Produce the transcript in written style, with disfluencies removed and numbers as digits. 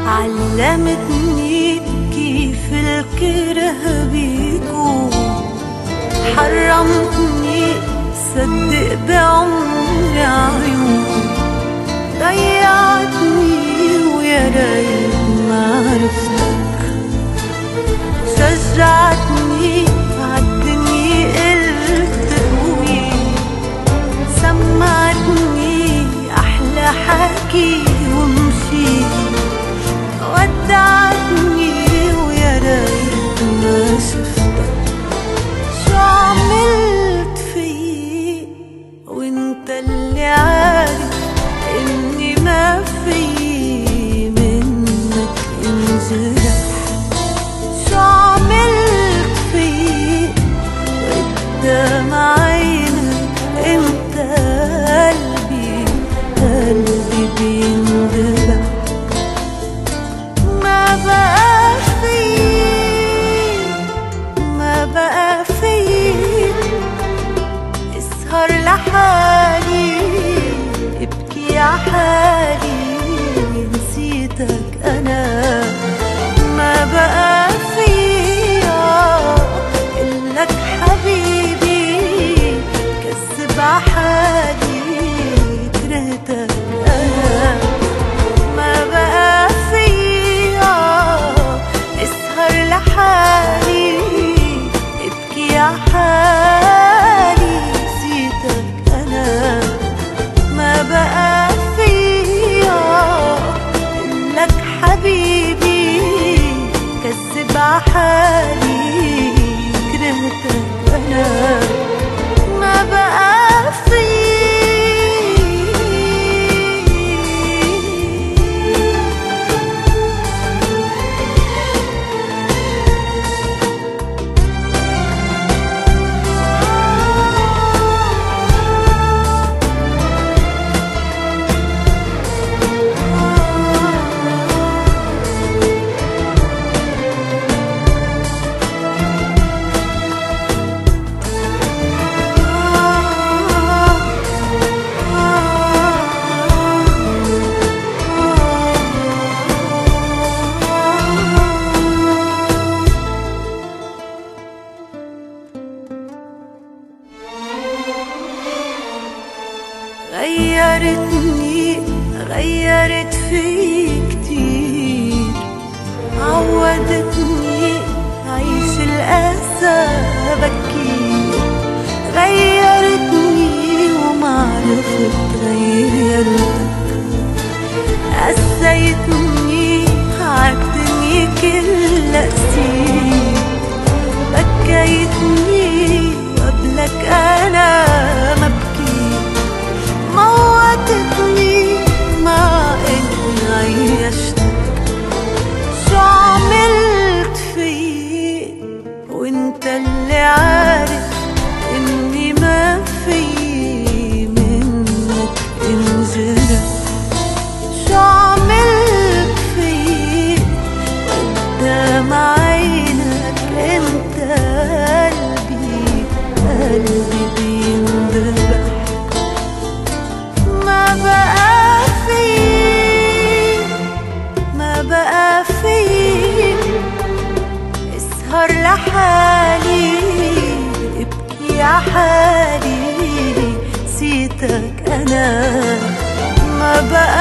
علمتني كيف الكره بيكون، حرمتني صدق بعمري عيون، ضيعتني ويا ريت ما عرفتك، شجعتني عالدنيا قلت قوي، سمعتني أحلى حكي ومشيت، ودعتني ويا ريت ما شفتك. شو عملت فيي وانت اللي عارف اني ما فيي منك انجرح؟ شو عملت فيي قدام عينك انت قلبي بيندبح؟ ما بقى فيي اسهر لحالي ابكي عحالي نسيتك انا. ما بقى فيي قلك حبيبي كذب عحالي كرهتك انا. ما بقى فيي اسهر لحالي ابكي عحالي نسيتك انا. ما بقى فيا قلك حبيبي كذب عحالي كرهتك انا. ما بقى فيا غيرت في كتير، عودتني عيش الأسى بكير، غيرتني وما عرفت غيرتك، قسيتني عالدنيا كلها قسيت، بكيتني وقبلك أنا مبكي، موتتني مع إني عيشتك. شو عملت فيي وانت اللي عارف إني ما فيي منك انجرح؟ شو عملت فيي قدام عينك انت قلبي بيندبح؟ ما بقى فيي اسهر لحالي ابكي عحالي نسيتك انا. ما بقى